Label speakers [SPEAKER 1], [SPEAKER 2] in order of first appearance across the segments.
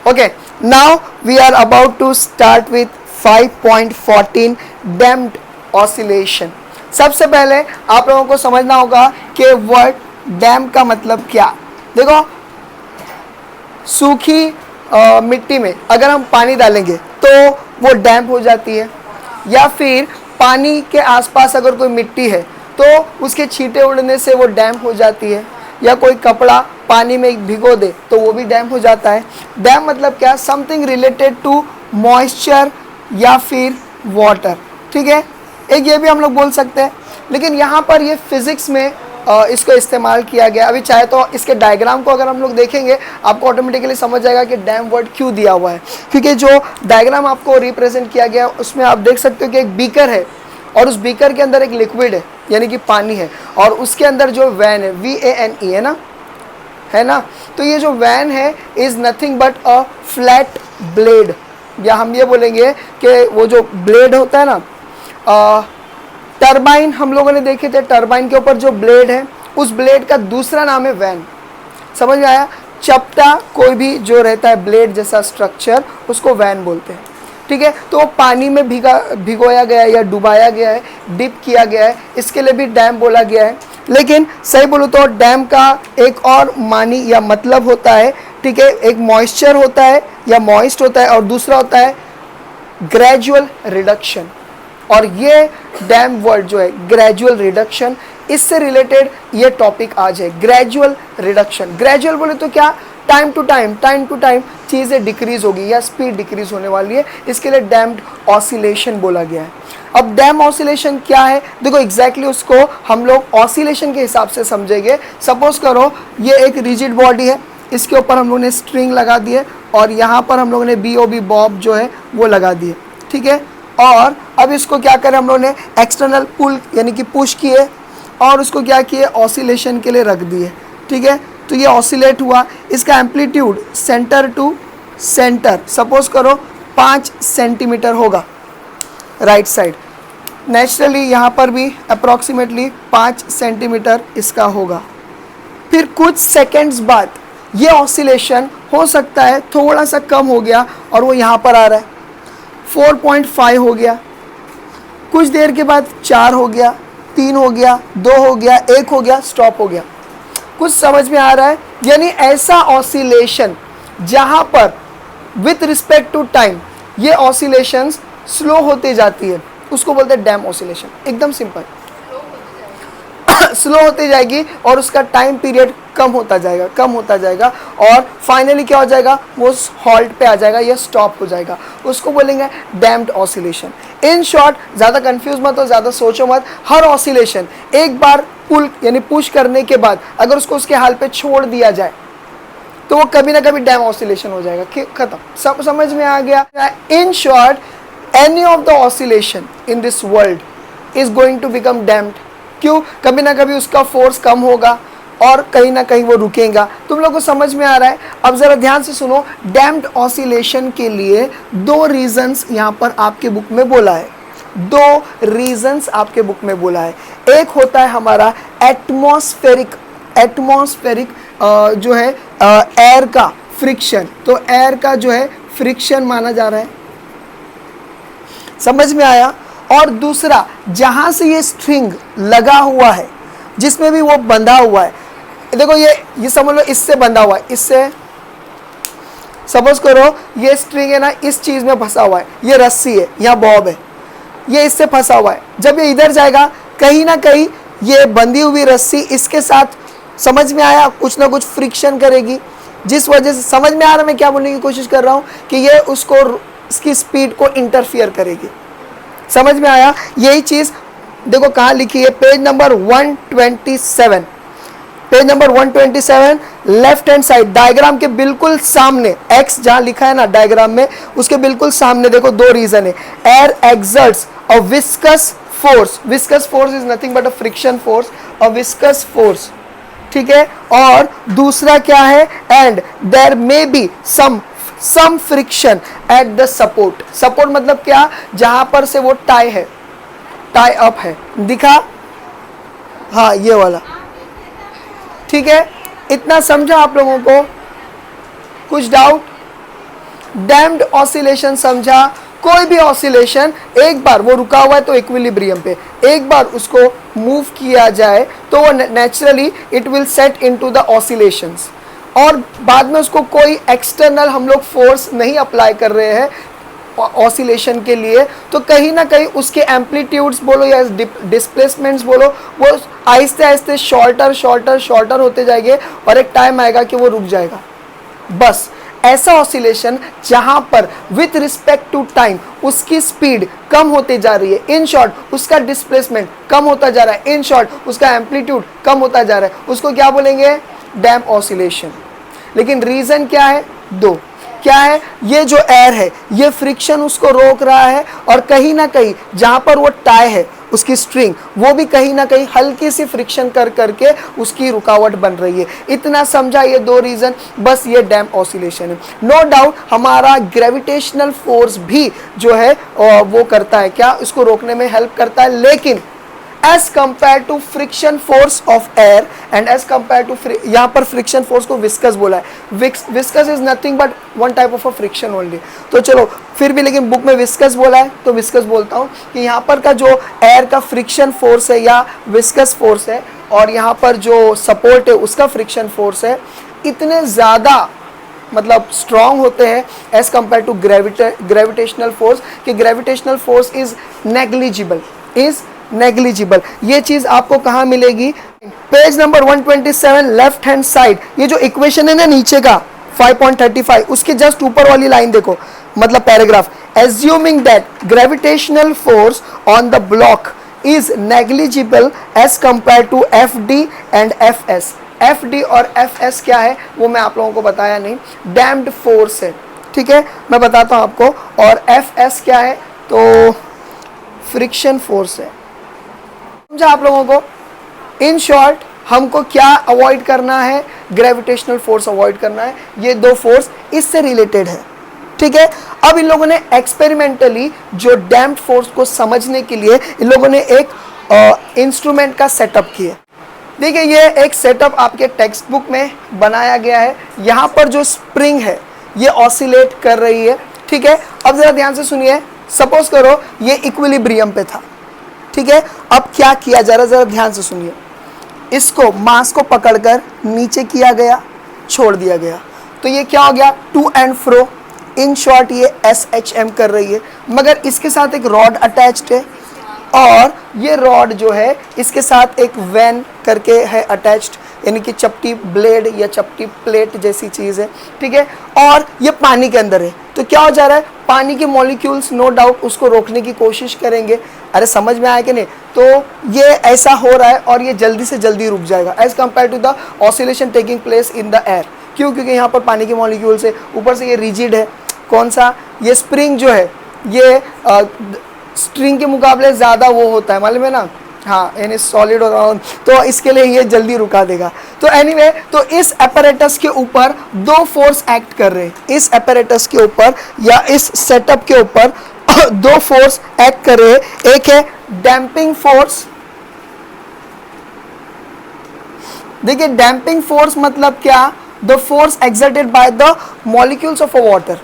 [SPEAKER 1] Okay, now we are about to start with 5.14 damped oscillation. सबसे पहले आप लोगों को समझना होगा कि वर्ड डैम्प का मतलब क्या। देखो, सूखी मिट्टी में अगर हम पानी डालेंगे तो वो डैम्प हो जाती है, या फिर पानी के आसपास अगर कोई मिट्टी है तो उसके छींटे उड़ने से वो डैम्प हो जाती है, या कोई कपड़ा पानी में भिगो दे तो वो भी डैम्प हो जाता है। डैम्प मतलब क्या? समथिंग रिलेटेड टू मॉइस्चर या फिर वाटर, ठीक है। एक ये भी हम लोग बोल सकते हैं, लेकिन यहाँ पर ये फिजिक्स में इसको इस्तेमाल किया गया। अभी चाहे तो इसके डायग्राम को अगर हम लोग देखेंगे आपको ऑटोमेटिकली समझ जाएगा कि डैम्प वर्ड क्यों दिया हुआ है, क्योंकि जो डायग्राम आपको रिप्रेजेंट किया गया उसमें आप देख सकते हो कि एक बीकर है और उस बीकर के अंदर एक लिक्विड है यानी कि पानी है, और उसके अंदर जो वैन है VANE है ना, तो ये जो वैन है is nothing but a flat blade, या हम ये बोलेंगे कि वो जो ब्लेड होता है ना, टरबाइन हम लोगों ने देखे थे, टरबाइन के ऊपर जो ब्लेड है उस ब्लेड का दूसरा नाम है वैन। समझ में आया? चपटा कोई भी जो रहता है ब्लेड जैसा स्ट्रक्चर उसको वैन बोलते हैं, ठीक है। तो पानी में भिगोया गया है या डुबाया गया है, डिप किया गया है, इसके लिए भी डैम्प बोला गया है। लेकिन सही बोलो तो डैम्प का एक और मानी या मतलब होता है, ठीक है। एक मॉइस्चर होता है या मॉइस्ट होता है, और दूसरा होता है ग्रेजुअल रिडक्शन। और ये डैम्प वर्ड जो है ग्रेजुअल रिडक्शन, इससे रिलेटेड ये टॉपिक आज है, ग्रेजुअल रिडक्शन। ग्रेजुअल बोले तो क्या? टाइम टू टाइम चीज़ें डिक्रीज होगी या स्पीड डिक्रीज होने वाली है, इसके लिए डैम्प्ड ऑसिलेशन बोला गया है। अब डैम्प ऑसिलेशन क्या है? देखो एग्जैक्टली उसको हम लोग ऑसिलेशन के हिसाब से समझेंगे। सपोज करो ये एक रिजिड बॉडी है, इसके ऊपर हम लोगों ने स्ट्रिंग लगा दी है और यहाँ पर हम लोगों ने BOB बॉब जो है वो लगा दिए, ठीक है। और अब इसको क्या करें, हम लोगों ने एक्सटर्नल पुल यानी कि पुश किए और उसको क्या किए, ऑसिलेशन के लिए रख दिए, ठीक है। तो ये ऑसिलेट हुआ, इसका amplitude centre to centre suppose करो 5 सेंटीमीटर होगा राइट साइड। नेचुरली यहाँ पर भी अप्रॉक्सीमेटली 5 सेंटीमीटर इसका होगा। फिर कुछ सेकेंड्स बाद ये ऑसिलेशन हो सकता है थोड़ा सा कम हो गया और वो यहाँ पर आ रहा है, 4.5 हो गया। कुछ देर के बाद 4 हो गया, 3 हो गया, 2 हो गया, 1 हो गया, स्टॉप हो गया। कुछ समझ में आ रहा है? यानी ऐसा ऑसिलेशन जहां पर विथ रिस्पेक्ट टू टाइम ये ऑसिलेशंस स्लो होते जाती है उसको बोलते हैं डैम्प ऑसिलेशन। एकदम सिंपल, स्लो होती जाएगी और उसका टाइम पीरियड कम होता जाएगा और फाइनली क्या हो जाएगा, वो हॉल्ट पे आ जाएगा या स्टॉप हो जाएगा, उसको बोलेंगे डैम्प्ड ऑसिलेशन। इन शॉर्ट, ज़्यादा कंफ्यूज मत हो, ज़्यादा सोचो मत। हर ऑसिलेशन एक बार पुल यानी पुश करने के बाद अगर उसको उसके हाल पे छोड़ दिया जाए तो वो कभी ना कभी डैम्प ऑसिलेशन हो जाएगा, खत्म। सब समझ में आ गया? In short, any of the oscillation in this world is going to become damped. क्यों? कभी ना कभी उसका फोर्स कम होगा और कहीं ना कहीं वो रुकेगा। तुम लोग को समझ में आ रहा है? अब जरा ध्यान से सुनो। डैम्प्ड ऑसिलेशन के लिए 2 रीजंस यहाँ पर आपके बुक में बोला है, 2 रीजंस आपके बुक में बोला है। एक होता है हमारा एटमॉस्फेरिक जो है एयर का फ्रिक्शन, तो एयर का जो है फ्रिक्शन माना जा रहा है। समझ में आया? और दूसरा, जहां से ये स्ट्रिंग लगा हुआ है जिसमें भी वो बंधा हुआ है, देखो ये समझ लो इससे बंधा हुआ है, इससे सपोज करो ये स्ट्रिंग है ना, इस चीज में फंसा हुआ है, ये रस्सी है, यहाँ बॉब है, ये इससे फंसा हुआ है। जब ये इधर जाएगा कहीं ना कहीं ये बंधी हुई रस्सी इसके साथ, समझ में आया, कुछ ना कुछ फ्रिक्शन करेगी, जिस वजह से, समझ में आ रहा है मैं क्या बोलने की कोशिश कर रहा हूँ, कि ये उसको इसकी स्पीड को इंटरफियर करेगी। समझ में आया? यही चीज देखो कहाँ लिखी है, page number 127, page number 127 left hand side diagram के बिल्कुल सामने, एक्स जहां लिखा है ना डायग्राम में उसके बिल्कुल सामने देखो 2 रीजन है। Air exerts a viscous force, viscous force is nothing but a friction force, a viscous force, ठीक है। और दूसरा क्या है, and there may be some friction at the support. Support मतलब क्या? जहां पर से वो टाई अप है, दिखा? हाँ ये वाला, ठीक है। इतना समझा आप लोगों को? कुछ डाउट? डैम्प्ड ऑसिलेशन समझा? कोई भी ऑसिलेशन एक बार वो रुका हुआ है तो इक्विलिब्रियम पे, एक बार उसको मूव किया जाए तो वो naturally it will set into the oscillations, और बाद में उसको कोई एक्सटर्नल हम लोग फोर्स नहीं अप्लाई कर रहे हैं ऑसिलेशन के लिए, तो कहीं ना कहीं उसके एम्पलीट्यूड्स बोलो या डिस्प्लेसमेंट्स बोलो, वो आहिस्ते आहिस्ते शॉर्टर शॉर्टर शॉर्टर होते जाएंगे और एक टाइम आएगा कि वो रुक जाएगा। बस ऐसा ऑसिलेशन जहां पर विथ रिस्पेक्ट टू टाइम उसकी स्पीड कम होते जा रही है, इन शॉर्ट उसका डिस्प्लेसमेंट कम होता जा रहा है, इन शॉर्ट उसका एम्पलीट्यूड कम होता जा रहा है, उसको क्या बोलेंगे? डैम्प ऑसिलेशन। लेकिन रीजन क्या है? दो। क्या है? ये जो एयर है ये फ्रिक्शन उसको रोक रहा है, और कहीं ना कहीं जहां पर वो टाई है उसकी स्ट्रिंग, वो भी कहीं ना कहीं हल्की सी फ्रिक्शन कर करके उसकी रुकावट बन रही है। इतना समझा? ये दो रीजन, बस ये डैम्प ऑसिलेशन है। नो डाउट हमारा ग्रेविटेशनल फोर्स भी जो है वो करता है क्या? इसको रोकने में हेल्प करता है, लेकिन as compare to friction force of air and as compare to, यहाँ पर फ्रिक्शन फोर्स को विस्कस बोला है। Viscous is nothing but one type of a friction only. तो चलो फिर भी, लेकिन बुक में विस्कस बोला है तो विस्कस बोलता हूँ कि यहाँ पर का जो एयर का फ्रिक्शन फोर्स है या विस्कस फोर्स है, और यहाँ पर जो सपोर्ट है उसका फ्रिक्शन फोर्स है, इतने ज़्यादा मतलब स्ट्रॉन्ग होते हैं as compare to gravitational force, कि ग्रेविटेशनल फोर्स इज नेग्लिजिबल। ये चीज आपको कहाँ मिलेगी? Page number 127 left hand side, ये जो इक्वेशन है ना नीचे का 5.35, उसके जस्ट ऊपर वाली लाइन देखो, मतलब paragraph. Assuming that gravitational force on the block is negligible as compare to F D and F S. F D और एफ एस क्या है वो मैं आप लोगों को बताया नहीं, डैम्प्ड फोर्स है, ठीक है, मैं बताता हूं आपको। और एफ एस क्या है? तो फ्रिक्शन फोर्स है। समझा आप लोगों को? इन शॉर्ट हमको क्या अवॉइड करना है? ग्रेविटेशनल फोर्स अवॉइड करना है। ये दो फोर्स इससे रिलेटेड है, ठीक है। अब इन लोगों ने एक्सपेरिमेंटली जो डैम्प्ड फोर्स को समझने के लिए इन लोगों ने एक इंस्ट्रूमेंट का सेटअप किया। देखिए ये एक सेटअप आपके टेक्स्ट बुक में बनाया गया है। यहाँ पर जो स्प्रिंग है ये ऑसिलेट कर रही है, ठीक है। अब जरा ध्यान से सुनिए, सपोज करो ये इक्विलिब्रियम पे था, ठीक है। अब क्या किया जा रहा है, जरा ध्यान से सुनिए। इसको मास को पकड़कर नीचे किया गया, छोड़ दिया गया, तो ये क्या हो गया? To and fro. In short ये SHM कर रही है, मगर इसके साथ एक रॉड अटैच्ड है, और ये रॉड जो है इसके साथ एक वैन करके है अटैच्ड, यानी कि चपटी ब्लेड या चपटी प्लेट जैसी चीज़ है, ठीक है। और ये पानी के अंदर है, तो क्या हो जा रहा है? पानी के मॉलिक्यूल्स नो डाउट उसको रोकने की कोशिश करेंगे। अरे समझ में आया कि नहीं? तो ये ऐसा हो रहा है और ये जल्दी से जल्दी रुक जाएगा as compare to the oscillation taking place in the air. क्यों? क्योंकि यहाँ पर पानी के मॉलिक्यूल्स है, ऊपर से ये रिजिड है। कौन सा? ये स्प्रिंग जो है ये स्ट्रिंग के मुकाबले ज़्यादा वो होता है, मालूम है ना? हाँ, यानी सॉलिड और राउंड, तो इसके लिए ये जल्दी रुका देगा। तो एनीवे, तो इस apparatus के ऊपर दो फोर्स एक्ट कर रहे हैं। इस apparatus के ऊपर या इस सेटअप के ऊपर दो फोर्स एक्ट कर रहे हैं। एक है डैम्पिंग फोर्स। देखिए डैम्पिंग फोर्स मतलब क्या? The force exerted by the molecules of a water.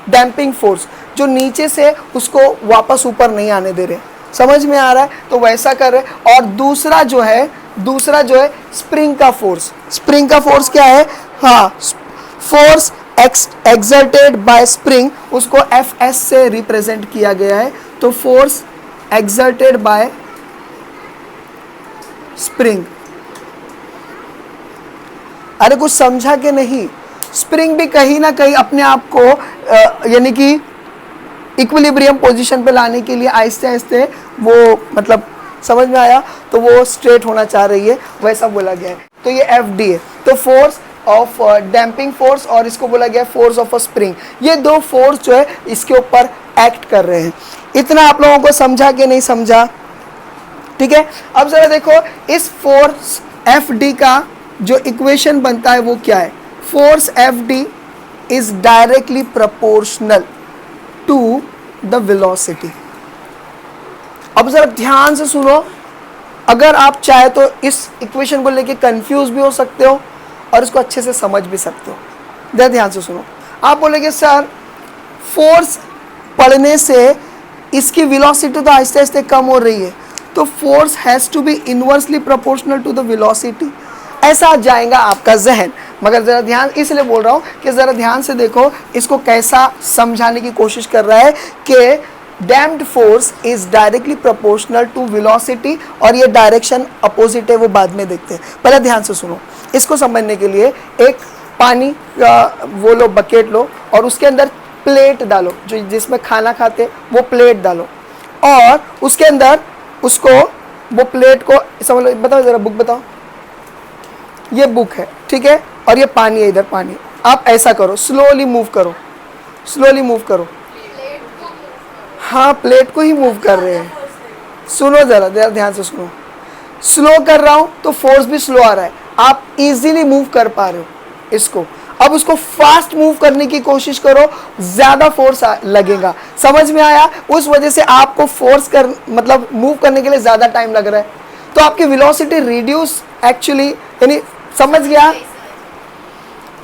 [SPEAKER 1] Damping force जो नीचे से उसको वापस ऊपर नहीं आने दे रहे। समझ में आ रहा है? तो वैसा कर रहे। और दूसरा जो है स्प्रिंग का फोर्स। स्प्रिंग का फोर्स क्या है? हाँ, फोर्स एक्सर्टेड बाय स्प्रिंग, उसको Fs से रिप्रेजेंट किया गया है। तो फोर्स एक्सर्टेड बाय स्प्रिंग। अरे कुछ समझा कि नहीं? स्प्रिंग भी कहीं ना कहीं अपने आप को यानी कि इक्विलिब्रियम पोजीशन पे लाने के लिए आहिस्ते आहिस्ते वो मतलब समझ में आया, तो वो स्ट्रेट होना चाह रही है, वैसा बोला गया है। तो ये FD है, तो फोर्स ऑफ डैम्पिंग फोर्स, और इसको बोला गया फोर्स ऑफ अ स्प्रिंग। ये दो फोर्स जो है इसके ऊपर एक्ट कर रहे हैं। इतना आप लोगों को समझा कि नहीं समझा? ठीक है। अब जरा देखो इस फोर्स FD का जो इक्वेशन बनता है वो क्या है? Force FD is directly proportional to the velocity. अब जरा ध्यान से सुनो, अगर आप चाहे तो इस इक्वेशन को लेके कंफ्यूज भी हो सकते हो, और इसको अच्छे से समझ भी सकते हो। जरा ध्यान से सुनो। आप बोलेंगे सर फोर्स पढ़ने से इसकी वेलोसिटी तो आहिस्ते आहिस्ते कम हो रही है, तो force has to be inversely proportional to the velocity, ऐसा जाएगा आपका जहन। मगर ज़रा ध्यान इसलिए बोल रहा हूँ कि ज़रा ध्यान से देखो इसको कैसा समझाने की कोशिश कर रहा है कि damped force is directly proportional to velocity, और ये डायरेक्शन अपोजिट है, वो बाद में देखते हैं। पहले ध्यान से सुनो। इसको समझने के लिए एक पानी का वो लो, बकेट लो, और उसके अंदर प्लेट डालो, जो जिसमें खाना खाते वो प्लेट डालो, और उसके अंदर उसको वो प्लेट को समझ लो। बताओ ज़रा, बुक बताओ। ये बुक है, ठीक है, और ये पानी है, इधर पानी। आप ऐसा करो, स्लोली मूव करो, स्लोली मूव करो। हाँ, प्लेट को ही मूव कर रहे हैं। सुनो ज़रा ध्यान से सुनो। स्लो कर रहा हूँ तो फोर्स भी स्लो आ रहा है, आप इजीली मूव कर पा रहे हो इसको। अब उसको फास्ट मूव करने की कोशिश करो, ज़्यादा फोर्स लगेगा। समझ में आया? उस वजह से आपको फोर्स कर मतलब मूव करने के लिए ज़्यादा टाइम लग रहा है, तो आपकी वेलोसिटी रिड्यूस एक्चुअली, यानी समझ गया?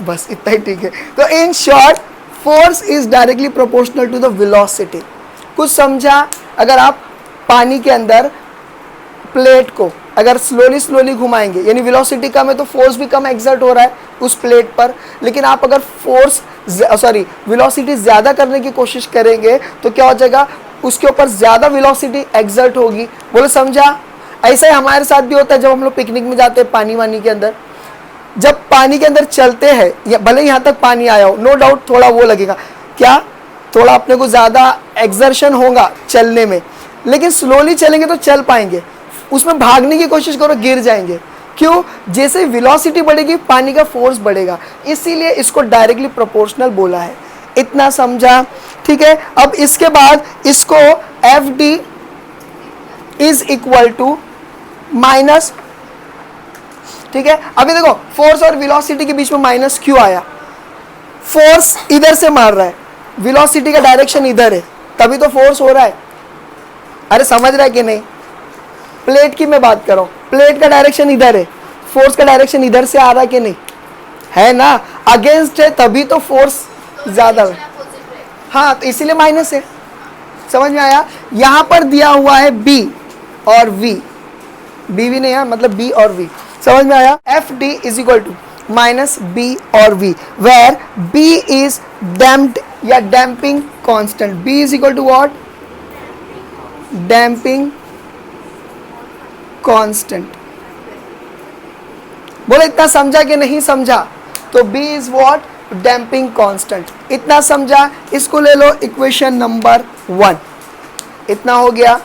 [SPEAKER 1] बस इतना ही ठीक है। तो in short force is directly proportional to the velocity. कुछ समझा? अगर आप पानी के अंदर प्लेट को अगर स्लोली घुमाएंगे, यानी वेलोसिटी कम है तो फोर्स भी कम एक्सर्ट हो रहा है उस प्लेट पर, लेकिन आप अगर वेलोसिटी ज़्यादा करने की कोशिश करेंगे तो क्या हो जाएगा, उसके ऊपर ज़्यादा वेलोसिटी एक्सर्ट होगी। बोलो समझा? ऐसा ही हमारे साथ भी होता है जब हम लोग पिकनिक में जाते हैं पानी वानी के अंदर। जब पानी के अंदर चलते हैं, या भले यहाँ तक पानी आया हो, नो डाउट थोड़ा वो लगेगा, क्या थोड़ा अपने को ज़्यादा एक्सर्शन होगा चलने में, लेकिन स्लोली चलेंगे तो चल पाएंगे। उसमें भागने की कोशिश करो, गिर जाएंगे। क्यों? जैसे वेलोसिटी बढ़ेगी पानी का फोर्स बढ़ेगा, इसीलिए इसको डायरेक्टली प्रोपोर्शनल बोला है। इतना समझा? ठीक है। अब इसके बाद इसको F D is equal to minus, ठीक है। अभी देखो फोर्स और वेलोसिटी के बीच में माइनस क्यों आया? फोर्स इधर से मार रहा है, वेलोसिटी का डायरेक्शन इधर है, तभी तो फोर्स हो रहा है। अरे समझ रहा है कि नहीं? प्लेट की मैं बात कर रहा हूँ, प्लेट का डायरेक्शन इधर है, फोर्स का डायरेक्शन इधर से आ रहा है कि नहीं? है ना? अगेंस्ट है तभी तो फोर्स ज्यादा है। हाँ, तो इसीलिए माइनस है। समझ में आया? यहां पर दिया हुआ है बी और वी, बी वी नहीं है, मतलब बी और वी। समझ में आया? F D is equal to minus B और V, where B is damped या damping constant. B is equal to what? Damping constant. बोले इतना समझा कि नहीं समझा? तो B is what? Damping constant. इतना समझा? इसको ले लो इक्वेशन नंबर 1। इतना हो गया।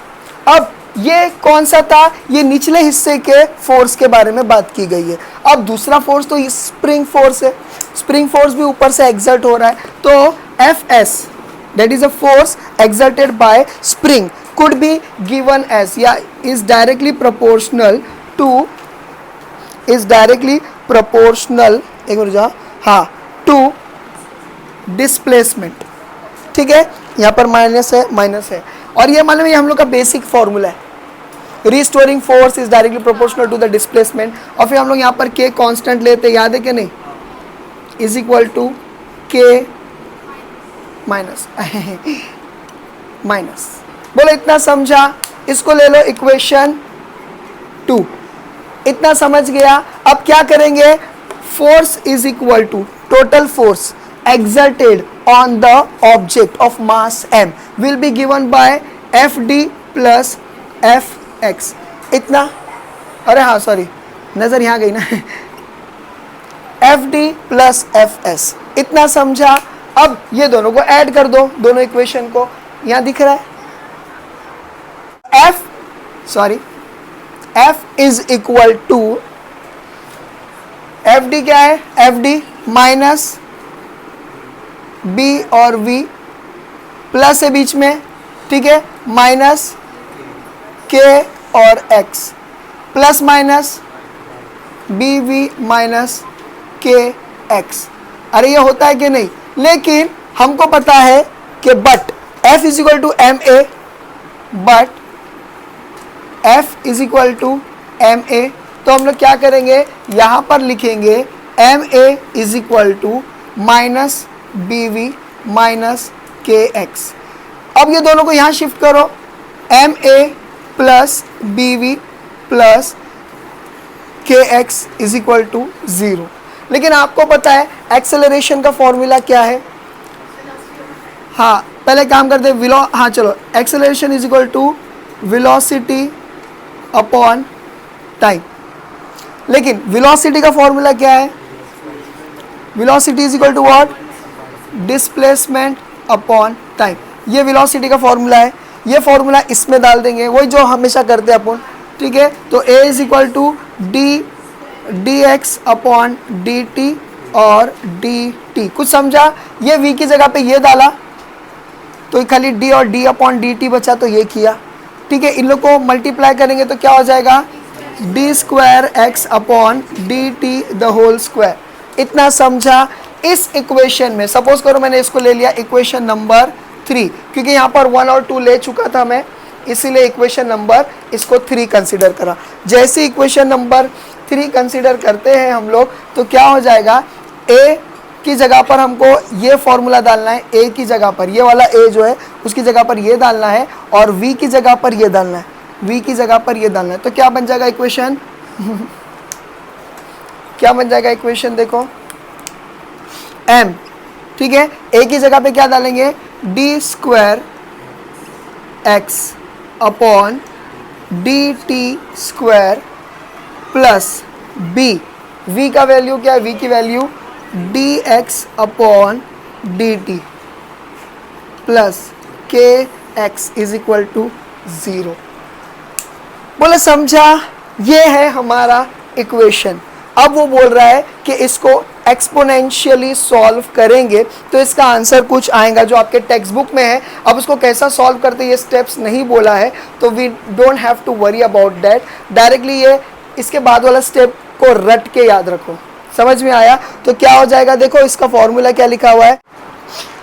[SPEAKER 1] अब ये कौन सा था? ये निचले हिस्से के फोर्स के बारे में बात की गई है। अब दूसरा फोर्स तो स्प्रिंग फोर्स है, स्प्रिंग फोर्स भी ऊपर से एक्सर्ट हो रहा है, तो Fs that is a force exerted by spring could be given as या is directly proportional एक मिनट जाओ, हाँ, टू डिस्प्लेसमेंट। ठीक है, यहाँ पर माइनस है, और ये मालूम है हम लोग का बेसिक फॉर्मूला है, restoring force is directly proportional to the displacement. और फिर हम लोग यहाँ पर के कांस्टेंट लेते, याद है कि नहीं? इज इक्वल टू के माइनस माइनस। बोलो इतना समझा? इसको ले लो इक्वेशन 2। इतना समझ गया? अब क्या करेंगे? Force is equal to total force exerted on the object of mass m will be given by Fd plus Fx। इतना, अरे हाँ सॉरी, नजर यहाँ गई ना, Fd plus Fs। इतना समझा? अब ये दोनों को ऐड कर दो, दोनों इक्वेशन को, यहाँ दिख रहा है F is equal to Fd क्या है? Fd माइनस B और V प्लस है बीच में, ठीक है, माइनस K और X plus minus BV minus KX। अरे ये होता है कि नहीं? लेकिन हमको पता है कि but F is equal to MA, but F is equal to MA, तो हम लोग क्या करेंगे? यहाँ पर लिखेंगे M A is equal to minus B V minus K X. अब ये दोनों को यहाँ शिफ्ट करो, M A plus B V plus K X is equal to 0। लेकिन आपको पता है एक्सेलरेशन का फॉर्मूला क्या है? हाँ, पहले काम करते हैं हाँ चलो, acceleration is equal to velocity upon time. लेकिन वेलोसिटी का फॉर्मूला क्या है? Velocity is equal to what? Displacement upon time. ये वेलोसिटी का फॉर्मूला है। ये फॉर्मूला इसमें डाल देंगे, वही जो हमेशा करते हैं अपन, ठीक है। तो a is equal to d x upon d t और डी टी। कुछ समझा? ये v की जगह पे ये डाला तो खाली d और d अपॉन डी टी बचा, तो ये किया, ठीक है। इन लोग को मल्टीप्लाई करेंगे तो क्या हो जाएगा? D square x upon d t the whole square. इतना समझा? इस इक्वेशन में सपोज करो मैंने इसको ले लिया इक्वेशन नंबर 3, क्योंकि यहाँ पर 1 और 2 ले चुका था मैं, इसीलिए इक्वेशन नंबर इसको 3 कंसीडर करा। जैसे इक्वेशन नंबर 3 कंसीडर करते हैं हम लोग, तो क्या हो जाएगा? a की जगह पर हमको ये फॉर्मूला डालना है, a की जगह पर ये वाला a जो है उसकी जगह पर ये डालना है, और v की जगह पर ये डालना है, v की जगह पर ये डालना है। तो क्या बन जाएगा इक्वेशन? क्या बन जाएगा इक्वेशन? देखो m, ठीक है। a की जगह पे क्या डालेंगे? D square x upon d T square plus b, v का वैल्यू क्या है? v की value D x upon d T plus K X is equal to 0। बोले समझा? ये है हमारा इक्वेशन। अब वो बोल रहा है कि इसको एक्सपोनेंशियली सॉल्व करेंगे तो इसका आंसर कुछ आएगा जो आपके टेक्स्ट बुक में है। अब उसको कैसा सॉल्व करते ये स्टेप्स नहीं बोला है, तो we don't have to worry about that. Directly ये इसके बाद वाला स्टेप को रट के याद रखो। समझ में आया? तो क्या हो जाएगा? देखो इसका फॉर्मूला क्या लिखा हुआ है।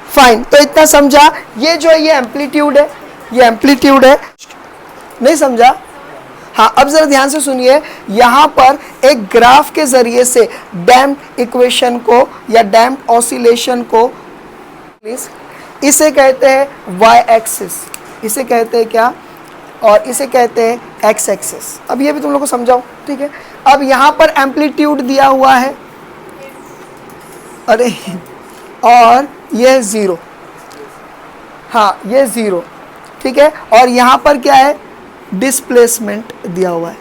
[SPEAKER 1] फाइन, तो इतना समझा? ये जो है ये एम्पलीट्यूड है, ये एम्पलीट्यूड है। नहीं समझा? हाँ, अब जरा ध्यान से सुनिए। यहाँ पर एक ग्राफ के जरिए से डैम्प्ड इक्वेशन को या डैम्प्ड ऑसिलेशन को, इसे कहते हैं y एक्सिस, इसे कहते हैं क्या? और इसे कहते हैं x एक्सिस। अब ये भी तुम लोग को समझाओ, ठीक है। अब यहाँ पर एम्पलीट्यूड दिया हुआ है, अरे, और ये 0, हाँ ये 0, ठीक है। और यहाँ पर क्या है? डिस्प्लेसमेंट दिया हुआ है,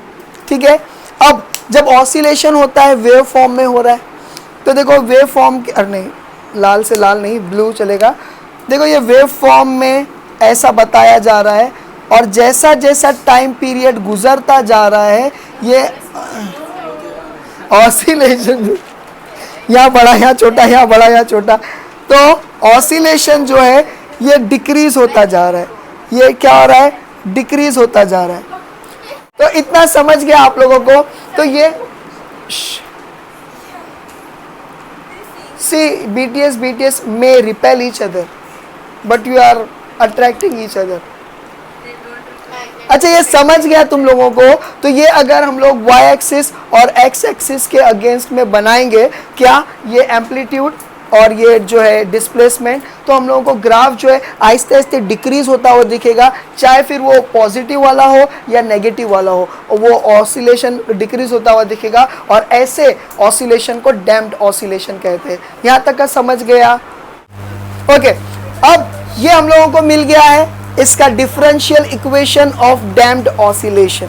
[SPEAKER 1] ठीक है। अब जब ऑसिलेशन होता है वेव फॉर्म में हो रहा है, तो देखो वेव फॉर्म के, अरे नहीं, लाल से लाल नहीं, ब्लू चलेगा। देखो ये वेव फॉर्म में ऐसा बताया जा रहा है, और जैसा जैसा टाइम पीरियड गुजरता जा रहा है ये ऑसिलेशन, यहाँ बड़ा यहाँ छोटा, यहाँ बड़ा यहाँ छोटा, तो ऑसिलेशन जो है ये डिक्रीज होता जा रहा है। ये क्या हो रहा है? डिक्रीज होता जा रहा है। तो इतना समझ गया आप लोगों को? तो ये सी BTS may repel each other but you are attracting each other। अच्छा, ये समझ गया तुम लोगों को? तो ये अगर हम लोग y एक्सिस और x एक्सिस के अगेंस्ट में बनाएंगे, क्या ये एम्पलीट्यूड और ये जो है डिस्प्लेसमेंट, तो हम लोगों को ग्राफ जो है आहिस्ते आहिस्ते डिक्रीज होता हुआ दिखेगा, चाहे फिर वो पॉजिटिव वाला हो या नेगेटिव वाला हो, वो ऑसिलेशन डिक्रीज होता हुआ दिखेगा। और ऐसे ऑसिलेशन को डैम्प्ड ऑसिलेशन कहते हैं। यहाँ तक का समझ गया? ओके, अब ये हम लोगों को मिल गया है इसका differential equation of damped oscillation.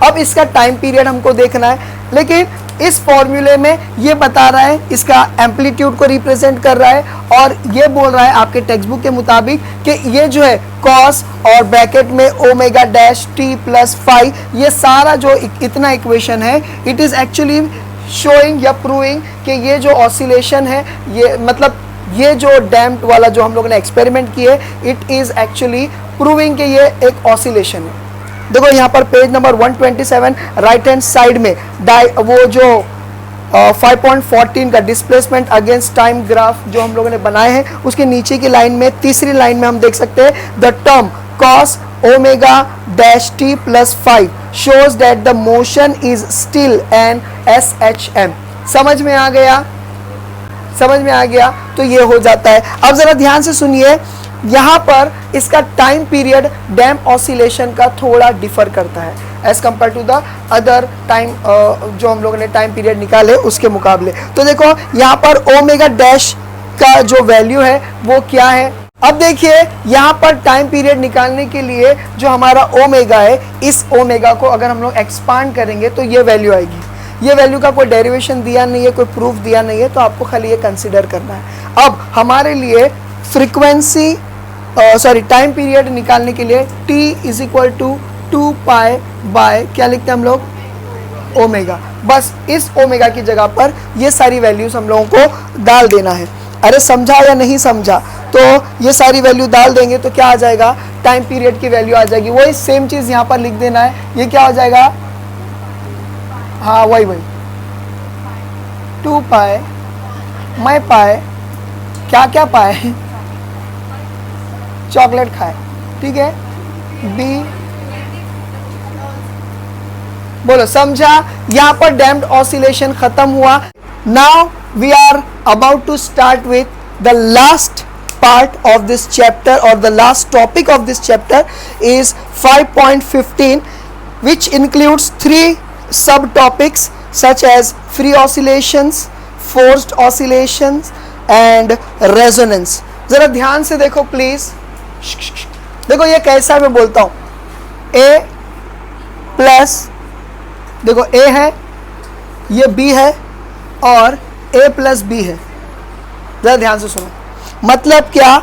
[SPEAKER 1] अब इसका टाइम पीरियड हमको देखना है, लेकिन इस फॉर्मूले में ये बता रहा है, इसका एम्पलीट्यूड को रिप्रेजेंट कर रहा है, और ये बोल रहा है आपके टेक्स्ट बुक के मुताबिक कि ये जो है कॉस और ब्रैकेट में omega dash t plus phi, ये सारा जो इतना इक्वेशन है, इट इज़ एक्चुअली शोइंग या प्रूविंग कि ये जो ऑसिलेशन है, ये मतलब ये जो डैम्प्ड वाला जो हम लोगों ने एक्सपेरिमेंट किए, इट इज़ एक्चुअली प्रूविंग कि ये एक ऑसिलेशन है। देखो यहाँ पर page number 127 right hand side में वो जो 5.14 का डिस्प्लेसमेंट अगेंस्ट टाइम ग्राफ जो हम लोगों ने बनाए हैं, उसके नीचे की लाइन में तीसरी लाइन में हम देख सकते हैं the term cos omega dash t plus 5 shows that the motion is still an SHM, समझ में आ गया? समझ में आ गया? तो ये हो जाता है। अब जरा ध्यान से सुनिए, यहाँ पर इसका टाइम पीरियड डैम्प ऑसिलेशन का थोड़ा डिफर करता है as compare to the other time जो हम लोगों ने टाइम पीरियड निकाले उसके मुकाबले। तो देखो यहाँ पर ओमेगा डैश का जो वैल्यू है वो क्या है। अब देखिए यहाँ पर टाइम पीरियड निकालने के लिए जो हमारा ओमेगा है, इस ओमेगा को अगर हम लोग एक्सपांड करेंगे तो ये वैल्यू आएगी। ये वैल्यू का कोई डेरिवेशन दिया नहीं है, कोई प्रूफ दिया नहीं है, तो आपको खाली ये कंसिडर करना है। अब हमारे लिए फ्रीक्वेंसी टाइम पीरियड निकालने के लिए t is equal to 2 pi by क्या लिखते हैं हम लोग, ओमेगा। बस इस ओमेगा की जगह पर ये सारी वैल्यूज हम लोगों को डाल देना है। अरे समझा या नहीं समझा? तो ये सारी वैल्यू डाल देंगे तो क्या आ जाएगा, टाइम पीरियड की वैल्यू आ जाएगी। वही सेम चीज यहाँ पर लिख देना है। ये क्या हो जाएगा, हाँ वही 2 पाए मैं पाए क्या क्या पाए, चॉकलेट खाए, ठीक है। बी बोलो समझा? यहाँ पर डैम्प्ड ऑसिलेशन खत्म हुआ। Now we are about to start with the last part of this chapter, or the last topic of this chapter is 5.15, which includes 3 subtopics such as free oscillations, forced oscillations and resonance. जरा ध्यान से देखो please. देखो ये कैसा मैं बोलता हूँ, A प्लस, देखो A है, ये B है और A प्लस B है। जरा ध्यान से सुनो, मतलब क्या,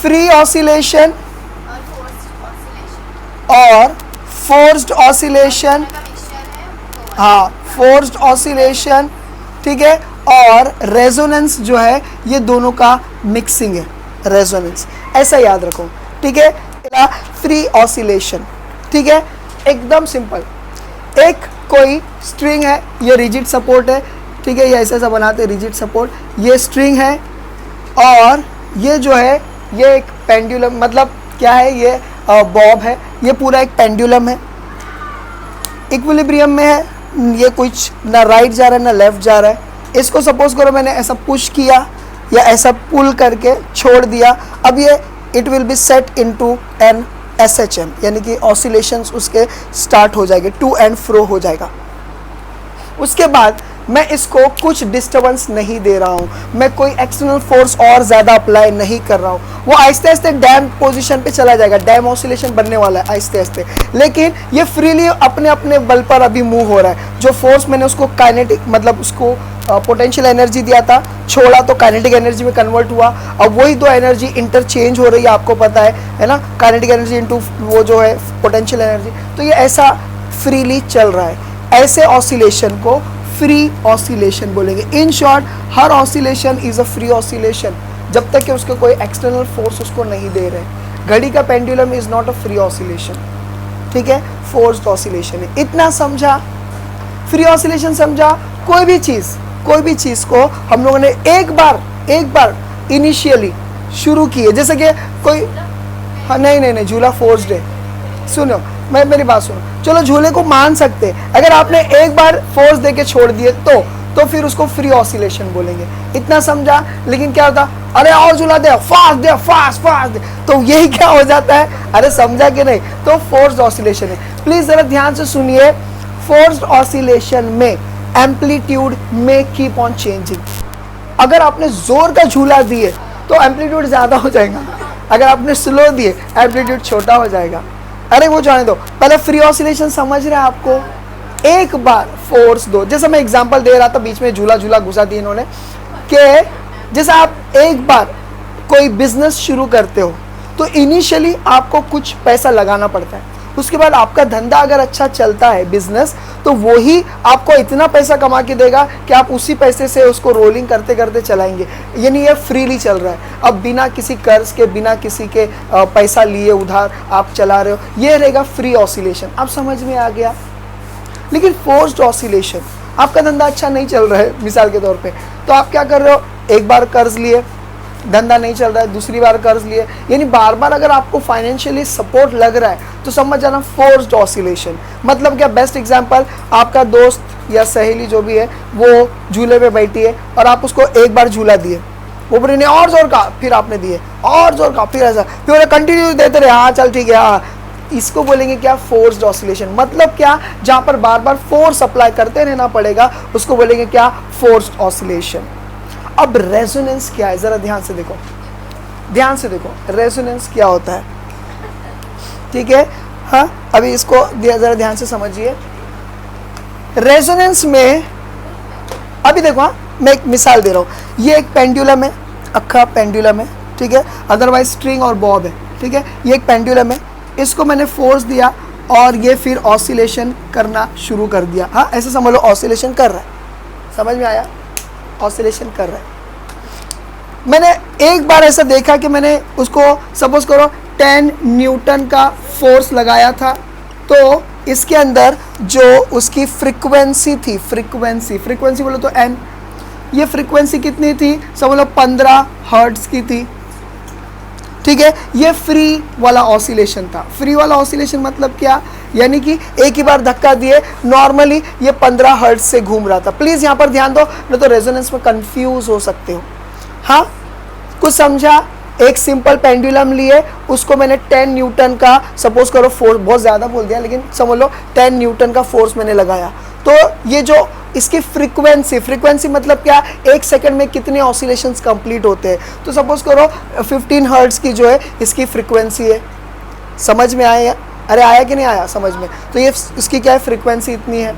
[SPEAKER 1] फ्री ऑसिलेशन और फोर्स्ड ऑसिलेशन, हाँ फोर्स्ड ऑसिलेशन, ठीक है, और रेजोनेंस जो है ये दोनों का मिक्सिंग है, रेजोनेंस, ऐसा याद रखो, ठीक है। फ्री ऑसिलेशन, ठीक है, एकदम सिंपल। एक कोई स्ट्रिंग है, ये रिजिड सपोर्ट है, ठीक है, ये ऐसा ऐसा बनाते हैं रिजिड सपोर्ट, ये स्ट्रिंग है और ये जो है ये एक पेंडुलम, मतलब क्या है, ये बॉब है, ये पूरा एक पेंडुलम है, इक्विलिब्रियम में है, ये कुछ ना राइट जा रहा है ना लेफ्ट जा रहा है। इसको सपोज करो मैंने ऐसा पुश किया या ऐसा पुल करके छोड़ दिया, अब ये it will be set into an SHM, यानी कि ऑसिलेशंस उसके स्टार्ट हो जाएंगे, टू एंड फ्रो हो जाएगा। उसके बाद मैं इसको कुछ डिस्टर्बेंस नहीं दे रहा हूँ, मैं कोई एक्सटर्नल फोर्स और ज़्यादा अप्लाई नहीं कर रहा हूँ, वो आहिस्ते आहिस्ते डैम पोजीशन पे चला जाएगा, डैम ऑसिलेशन बनने वाला है आहिस्ते आहिस्ते, लेकिन ये फ्रीली अपने अपने बल पर अभी मूव हो रहा है। जो फोर्स मैंने उसको काइनेटिक, मतलब उसको पोटेंशियल एनर्जी दिया था, छोड़ा तो काइनेटिक एनर्जी में कन्वर्ट हुआ। अब वही दो एनर्जी इंटरचेंज हो रही है, आपको पता है ना, काइनेटिक एनर्जी इंटू वो जो है पोटेंशियल एनर्जी, तो ये ऐसा फ्रीली चल रहा है। ऐसे ऑसिलेशन को फ्री ऑसिलेशन बोलेंगे। In short, her oscillation is a free oscillation जब तक कि उसके कोई एक्सटर्नल फोर्स उसको नहीं दे रहे। घड़ी का pendulum is not a free oscillation, ठीक है, फोर्स्ड ऑसिलेशन है। इतना समझा? फ्री ऑसिलेशन समझा? कोई भी चीज को हम लोगों ने एक बार इनिशियली शुरू की है, जैसे कि कोई, हाँ नहीं झूला फोर्स्ड है, सुनो मेरी बात सुनो, चलो झूले को मान सकते, अगर आपने एक बार फोर्स देके छोड़ दिए तो फिर उसको फ्री ऑसिलेशन बोलेंगे। इतना समझा? लेकिन क्या होता, अरे और झूला दे, फास्ट दे, तो यही क्या हो जाता है, अरे समझा कि नहीं, तो फोर्स्ड ऑसिलेशन है। प्लीज जरा ध्यान से सुनिए, फोर्स्ड ऑसिलेशन में एम्पलीट्यूड में कीप ऑन चेंजिंग। अगर आपने जोर का झूला दिए तो एम्पलीट्यूड ज्यादा हो जाएगा, अगर आपने स्लो दिए एम्पलीट्यूड छोटा हो जाएगा। अरे वो जाने दो, पहले फ्री ऑसिलेशन समझ रहे हैं आपको। एक बार फोर्स दो, जैसा मैं एग्जांपल दे रहा था, बीच में झूला घुसा दिया इन्होंने, कि जैसे आप एक बार कोई बिजनेस शुरू करते हो तो इनिशियली आपको कुछ पैसा लगाना पड़ता है, उसके बाद आपका धंधा अगर अच्छा चलता है बिजनेस, तो वो ही आपको इतना पैसा कमा के देगा कि आप उसी पैसे से उसको रोलिंग करते करते चलाएंगे। यानी ये फ्रीली चल रहा है, अब बिना किसी कर्ज के, बिना किसी के पैसा लिए उधार आप चला रहे हो, ये रहेगा फ्री ऑसिलेशन। अब समझ में आ गया? लेकिन फोर्स्ड ऑसिलेशन, आपका धंधा अच्छा नहीं चल रहा है मिसाल के तौर पे, तो आप क्या कर रहे हो, एक बार कर्ज लिए, धंधा नहीं चल रहा है, दूसरी बार कर्ज लिए, यानी बार बार अगर आपको फाइनेंशियली सपोर्ट लग रहा है तो समझ जाना फोर्स्ड ऑसिलेशन। मतलब क्या, बेस्ट एग्जांपल, आपका दोस्त या सहेली जो भी है वो झूले पे बैठी है और आप उसको एक बार झूला दिए, वो बोले नहीं और जोर का, फिर आपने दिए और जोर का, फिर ऐसा, फिर कंटिन्यू देते रहे, हाँ चल ठीक है हाँ, इसको बोलेंगे क्या, फोर्स्ड ऑसिलेशन। मतलब क्या, जहां पर बार बार फोर्स अप्लाई करते रहना पड़ेगा उसको बोलेंगे क्या, फोर्स्ड ऑसिलेशन। अब रेजोनेंस क्या है, जरा ध्यान से देखो, ध्यान से देखो रेजोनेंस क्या होता है, ठीक है। हाँ अभी इसको जरा ध्यान से समझिए। रेजोनेंस में अभी देखो, हाँ मैं एक मिसाल दे रहा हूँ, ये एक पेंडुलम है, अक्खा पेंडुलम है, ठीक है, अदरवाइज स्ट्रिंग और बॉब है, ठीक है, ये एक पेंडुलम है, इसको मैंने फोर्स दिया और ये फिर ऑसिलेशन करना शुरू कर दिया। हाँ ऐसे समझ लो ऑसिलेशन कर रहा है, समझ में आया, ऑसिलेशन कर रहा है। मैंने एक बार ऐसा देखा कि मैंने उसको सपोज करो 10 न्यूटन का फोर्स लगाया था, तो इसके अंदर जो उसकी फ्रीक्वेंसी थी, फ्रीक्वेंसी बोलो तो n, ये फ्रीक्वेंसी कितनी थी, समझ लो 15 हर्ट्ज की थी, ठीक है। ये फ्री वाला ऑसिलेशन था। फ्री वाला ऑसिलेशन मतलब क्या, यानी कि एक ही बार धक्का दिए, नॉर्मली ये 15 हर्ट्ज से घूम रहा था। प्लीज यहाँ पर ध्यान दो, नहीं तो रेजोनेंस में कंफ्यूज हो सकते हो। हाँ कुछ समझा, एक सिंपल पेंडुलम लिए, उसको मैंने 10 न्यूटन का सपोज करो फोर्स, बहुत ज़्यादा बोल दिया लेकिन समझ लो 10 न्यूटन का फोर्स मैंने लगाया, तो ये जो इसकी फ्रीक्वेंसी मतलब क्या, एक सेकंड में कितने ऑसिलेशंस कंप्लीट होते हैं, तो सपोज करो 15 हर्ट्ज की जो है इसकी फ्रीक्वेंसी है। समझ में आया, अरे आया कि नहीं आया समझ में, तो ये इसकी क्या है, फ्रीक्वेंसी इतनी है।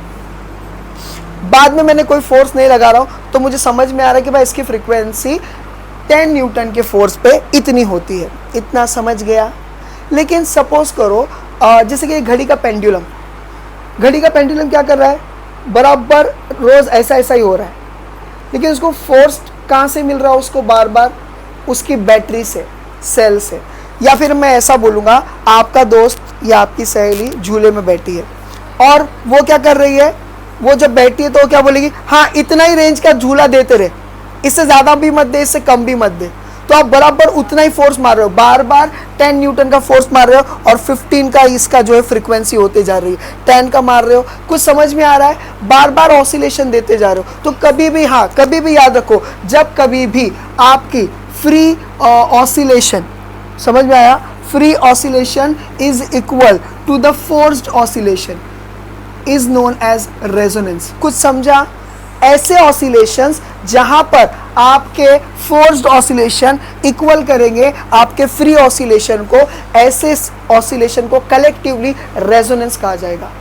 [SPEAKER 1] बाद में मैंने कोई फोर्स नहीं लगा रहा हूँ तो मुझे समझ में आ रहा है कि भाई इसकी फ्रीक्वेंसी 10 न्यूटन के फोर्स पे इतनी होती है, इतना समझ गया। लेकिन सपोज करो जैसे कि घड़ी का पेंडुलम क्या कर रहा है, बराबर रोज ऐसा ही हो रहा है, लेकिन उसको फोर्स कहाँ से मिल रहा है, उसको बार बार उसकी बैटरी से, सेल से। या फिर मैं ऐसा बोलूँगा, आपका दोस्त या आपकी सहेली झूले में बैठी है और वो क्या कर रही है, वो जब बैठी है तो क्या बोलेगी, हाँ इतना ही रेंज का झूला देते रहे, इससे ज़्यादा भी मत दे, इससे कम भी मत दे। तो आप बराबर उतना ही फोर्स मार रहे हो, बार बार 10 न्यूटन का फोर्स मार रहे हो और 15 का इसका जो है फ्रीक्वेंसी होते जा रही है, 10 का मार रहे हो। कुछ समझ में आ रहा है, बार बार ऑसिलेशन देते जा रहे हो। तो कभी भी, हाँ कभी भी याद रखो, जब कभी भी आपकी फ्री ऑसिलेशन, समझ में आया, free oscillation is equal to the forced oscillation is known as resonance. कुछ समझा, ऐसे ऑसिलेशंस जहां पर आपके फोर्स्ड ऑसिलेशन इक्वल करेंगे आपके फ्री ऑसिलेशन को, ऐसे ऑसिलेशन को कलेक्टिवली रेजोनेंस कहा जाएगा।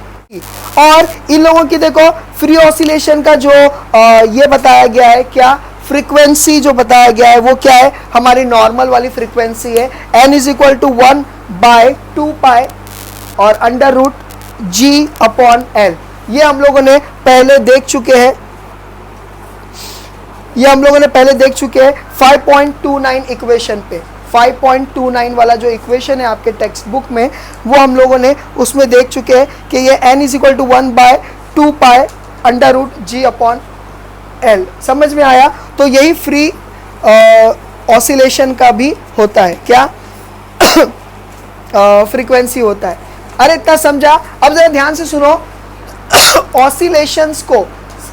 [SPEAKER 1] और इन लोगों की देखो फ्री ऑसिलेशन का जो ये बताया गया है, क्या फ्रीक्वेंसी जो बताया गया है वो क्या है, हमारी नॉर्मल वाली फ्रीक्वेंसी है, n इज इक्वल टू 1/2 पाई और अंडर रूट g/L। ये हम लोगों ने पहले देख चुके हैं, 5.29 इक्वेशन पे, 5.29 वाला जो इक्वेशन है आपके टेक्स्ट बुक में, वो हम लोगों ने उसमें देख चुके हैं कि ये n is equal to 1/2 pi under root g/L। समझ में आया। तो यही फ्री ऑसिलेशन का भी होता है, क्या फ्रीक्वेंसी होता है। अरे इतना समझा, अब जरा ध्यान से सुनो। ऑसिलेशंस को,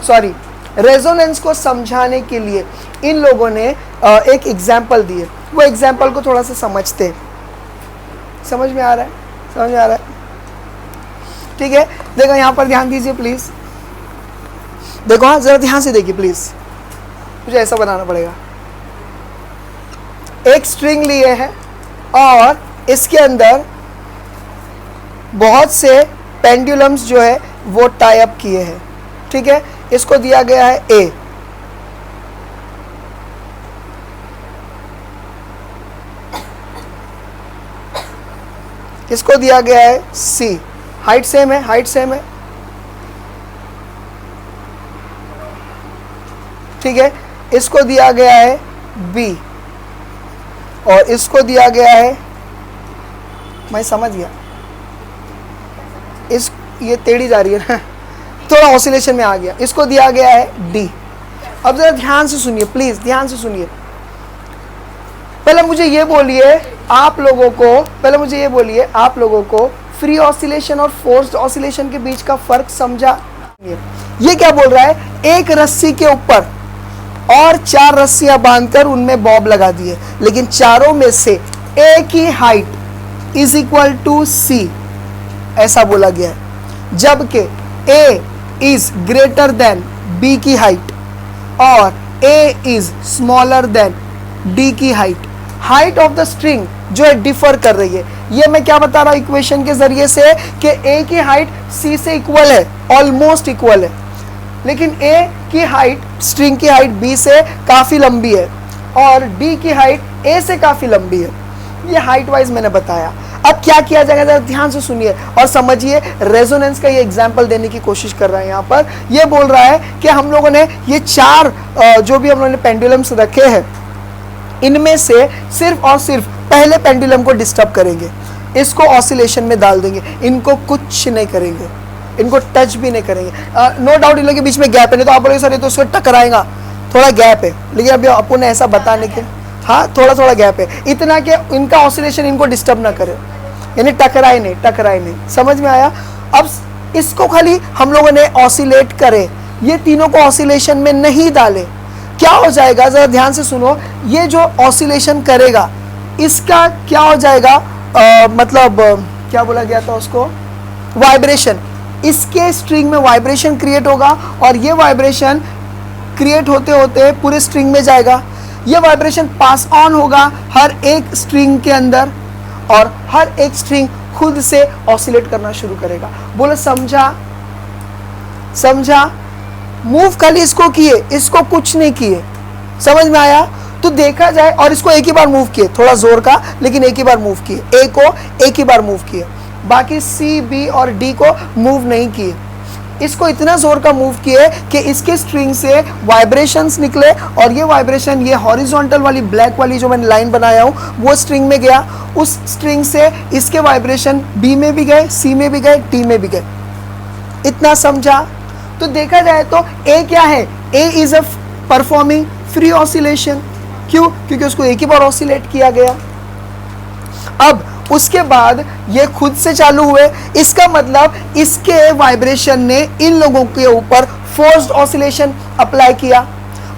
[SPEAKER 1] सॉरी रेजोनेंस को समझाने के लिए इन लोगों ने एक एग्जाम्पल दिए, वो एग्जाम्पल को थोड़ा सा समझते हैं। समझ में आ रहा है, समझ में आ रहा है, ठीक है। देखो यहाँ पर ध्यान दीजिए प्लीज, देखो हाँ जरा ध्यान से देखिए प्लीज, मुझे ऐसा बनाना पड़ेगा। एक स्ट्रिंग लिए है और इसके अंदर बहुत से पेंडुलम्स जो है वो टाई अप किए हैं, ठीक है। इसको दिया गया है A, इसको दिया गया है C, हाइट सेम है, ठीक है। इसको दिया गया है B और इसको दिया गया है, मैं समझ गया, ये टेढ़ी जा रही है ना, थोड़ा ऑसिलेशन में आ गया। इसको दिया गया है D। अब जरा ध्यान से सुनिए प्लीज, ध्यान से सुनिए। पहले मुझे ये बोलिए आप लोगों को फ्री ऑसिलेशन और फोर्स्ड ऑसिलेशन के बीच का फर्क समझा? ये क्या बोल रहा है, एक रस्सी के ऊपर और 4 रस्सियां बांधकर उनमें बॉब लगा दिए, लेकिन चारों में से ए की हाइट इज इक्वल टू सी, ऐसा बोला गया है। जबकि ए इज ग्रेटर देन बी की हाइट और ए इज स्मॉलर देन डी की height. Height of the string जो है डिफर कर रही है। ये मैं क्या बता रहा हूं इक्वेशन के जरिए से कि ए की हाइट सी से इक्वल है, ऑलमोस्ट इक्वल है, लेकिन ए की हाइट, स्ट्रिंग की हाइट बी से काफी लंबी है और डी की हाइट ए से काफी लंबी है। ये हाइट वाइज मैंने बताया। अब क्या किया जाएगा, जरा ध्यान से सुनिए और समझिए। रेजोनेंस का ये एग्जांपल देने की कोशिश कर रहा है। यहाँ पर ये बोल रहा है कि हम लोगों ने ये 4 जो भी हम लोगों ने पेंडुलम्स रखे हैं, इनमें से सिर्फ और सिर्फ पहले पेंडुलम को डिस्टर्ब करेंगे, इसको ऑसिलेशन में डाल देंगे, इनको कुछ नहीं करेंगे, इनको टच भी नहीं करेंगे। नो डाउट इन लोगों के बीच में गैप है, नहीं तो आप बोलोगे सर ये तो उसको टकराएगा, थोड़ा गैप है, लेकिन अभी आपको ने ऐसा बताने के हाँ थोड़ा गैप है, इतना कि इनका ऑसिलेशन इनको डिस्टर्ब ना करे, यानी टकराए नहीं। समझ में आया? अब इसको खाली हम लोगों ने ऑसिलेट करे, ये तीनों को ऑसिलेशन में नहीं डाले, क्या हो जाएगा जरा ध्यान से सुनो। ये जो ऑसिलेशन करेगा इसका क्या हो जाएगा, मतलब क्या बोला गया था उसको, वाइब्रेशन। इसके स्ट्रिंग में वाइब्रेशन क्रिएट होगा और ये वाइब्रेशन क्रिएट होते होते पूरे स्ट्रिंग में जाएगा। ये वाइब्रेशन पास ऑन होगा हर एक स्ट्रिंग के अंदर और हर एक स्ट्रिंग खुद से ऑसिलेट करना शुरू करेगा। बोलो समझा? मूव खाली इसको किए, इसको कुछ नहीं किए। समझ में आया? तो देखा जाए, और इसको एक ही बार मूव किए, थोड़ा जोर का, लेकिन एक ही बार मूव किए, ए को एक ही बार मूव किए, बाकी सी, बी और डी को मूव नहीं किए। इसको इतना जोर का मूव किए कि इसके स्ट्रिंग से वाइब्रेशंस निकले और ये वाइब्रेशन, ये हॉरिजॉन्टल वाली ब्लैक वाली जो मैंने लाइन बनाया हूँ वो स्ट्रिंग में गया, उस स्ट्रिंग से इसके वाइब्रेशन बी में भी गए, सी में भी गए, डी में भी गए। इतना समझा? तो देखा जाए तो ए क्या है, A is a performing free oscillation. क्यों? क्योंकि उसको एक ही बार ऑसिलेट किया गया। अब उसके बाद ये खुद से चालू हुए, इसका मतलब इसके वाइब्रेशन ने इन लोगों के ऊपर फोर्स्ड ऑसिलेशन अप्लाई किया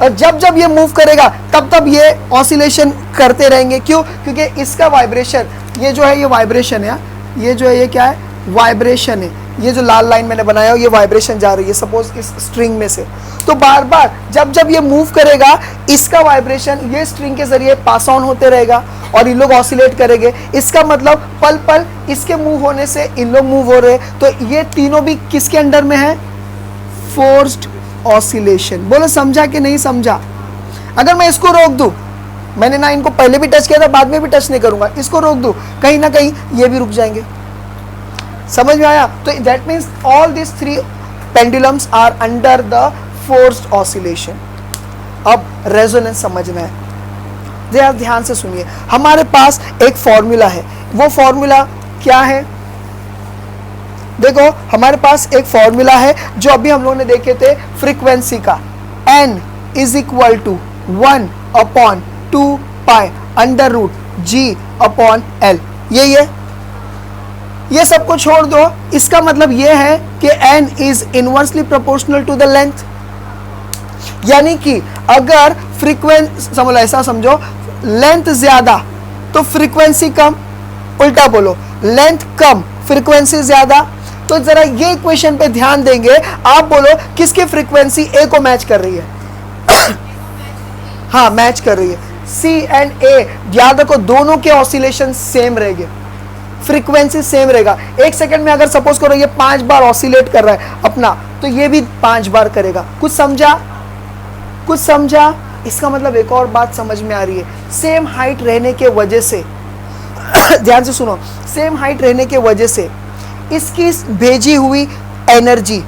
[SPEAKER 1] और जब जब ये मूव करेगा तब तब ये ऑसिलेशन करते रहेंगे। क्यों? क्योंकि इसका वाइब्रेशन, ये जो है ये वाइब्रेशन है, ये जो है ये क्या है, वाइब्रेशन है। ये जो लाल लाइन मैंने बनाया ये वाइब्रेशन जा रही है सपोज इस स्ट्रिंग में से, तो बार बार जब जब ये मूव करेगा इसका वाइब्रेशन ये स्ट्रिंग के जरिए पास ऑन होते रहेगा और इन लोग ऑसिलेट करेंगे। इसका मतलब पल पल इसके मूव होने से इन लोग मूव हो रहे, तो ये तीनों भी किसके अंडर में है, फोर्स्ड ऑसिलेशन। बोलो समझा कि नहीं समझा? अगर मैं इसको रोक दूं, मैंने ना इनको पहले भी टच किया था, बाद में भी टच नहीं करूंगा, इसको रोक दूं, कहीं ना कहीं ये भी रुक जाएंगे। समझ में आया? तो that means all this 3 pendulums are under the forced oscillation. अब रेजोनेंस समझना है, जरा ध्यान से सुनिए। हमारे पास एक फॉर्मूला है, वो फॉर्मूला क्या है? देखो हमारे पास एक फॉर्मूला है जो अभी हम लोगों ने देखे थे फ्रीक्वेंसी का, n is equal to 1/2 pi under root g upon l। ये सबको छोड़ दो, इसका मतलब ये है कि n is inversely proportional to the length. यानी कि अगर फ्रीक्वेंसी समझो, ऐसा समझो, लेंथ ज्यादा तो फ्रीक्वेंसी कम, उल्टा बोलो लेंथ कम फ्रीक्वेंसी ज्यादा। तो जरा ये इक्वेशन पे ध्यान देंगे, आप बोलो किसकी फ्रीक्वेंसी ए को मैच कर रही है? हाँ मैच कर रही है, सी एंड ए। याद रखो दोनों के ऑसिलेशन सेम रहेंगे, फ्रीक्वेंसी सेम रहेगा। एक सेकंड में अगर सपोज करो ये 5 बार ऑसिलेट कर रहा है अपना, तो ये भी 5 बार करेगा। कुछ समझा? इसका मतलब एक और बात समझ में आ रही है, सेम हाइट रहने के वजह से ध्यान से सुनो, सेम हाइट रहने के वजह से इसकी भेजी हुई एनर्जी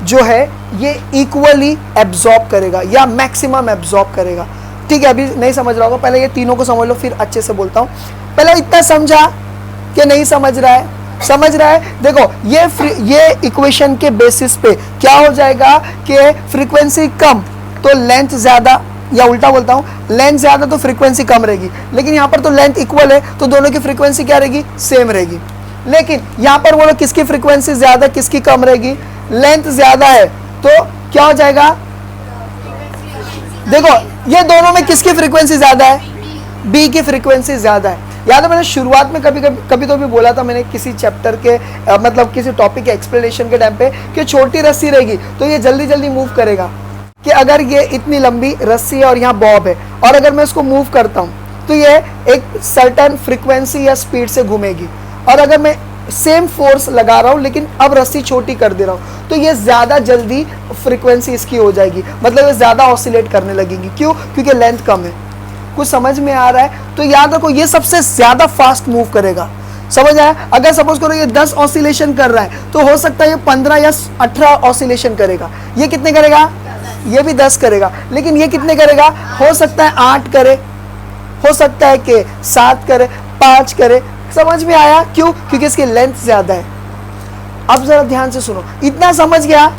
[SPEAKER 1] जो है ये इक्वली एब्जॉर्ब करेगा या मैक्सिमम एब्जॉर्ब करेगा। ठीक है, अभी नहीं समझ रहा होगा, पहले ये तीनों को समझ लो फिर अच्छे से बोलता हूं। पहले इतना समझा कि नहीं समझ रहा है? समझ रहा है? देखो ये इक्वेशन के बेसिस पे क्या हो जाएगा कि फ्रीक्वेंसी कम तो लेंथ ज्यादा, या उल्टा बोलता हूं, लेंथ ज्यादा तो फ्रीक्वेंसी कम रहेगी, लेकिन यहाँ पर तो लेंथ इक्वल है तो दोनों की फ्रीक्वेंसी क्या रहेगी, सेम रहेगी। लेकिन यहाँ पर बोलो किसकी फ्रीक्वेंसी ज्यादा किसकी कम रहेगी, लेंथ ज्यादा है तो क्या हो जाएगा? देखो ये दोनों में किसकी फ्रीक्वेंसी ज्यादा है? बी की फ्रीक्वेंसी ज्यादा है। याद है मैंने शुरुआत में कभी तो भी बोला था मैंने किसी चैप्टर के मतलब किसी टॉपिक के एक्सप्लेनेशन के टाइम पे कि छोटी रस्सी रहेगी तो ये जल्दी जल्दी मूव करेगा। कि अगर ये इतनी लंबी रस्सी है और यहाँ बॉब है और अगर मैं इसको मूव करता हूँ तो ये एक सर्टेन फ्रीक्वेंसी या स्पीड से घूमेगी, और अगर मैं सेम फोर्स लगा रहा हूँ लेकिन अब रस्सी छोटी कर दे रहा हूँ तो ये ज्यादा जल्दी फ्रीक्वेंसी इसकी हो जाएगी, मतलब ये ज्यादा ऑसिलेट करने लगेगी। क्यों? क्योंकि लेंथ कम है। कुछ समझ में आ रहा है? तो याद रखो ये सबसे ज्यादा फास्ट मूव करेगा। समझ आया? अगर सपोज करो ये 10 ऑसिलेशन कर रहा है तो हो सकता है ये 15 या 18 ऑसिलेशन करेगा। ये कितने करेगा? ये भी 10 करेगा। लेकिन ये कितने करेगा? हो सकता है 8 करे, हो सकता है कि 7 करे, 5 करे। समझ में आया? क्यों? क्योंकि इसकी लेंथ ज्यादा है। अब जरा ध्यान से सुनो, इतना समझ गया?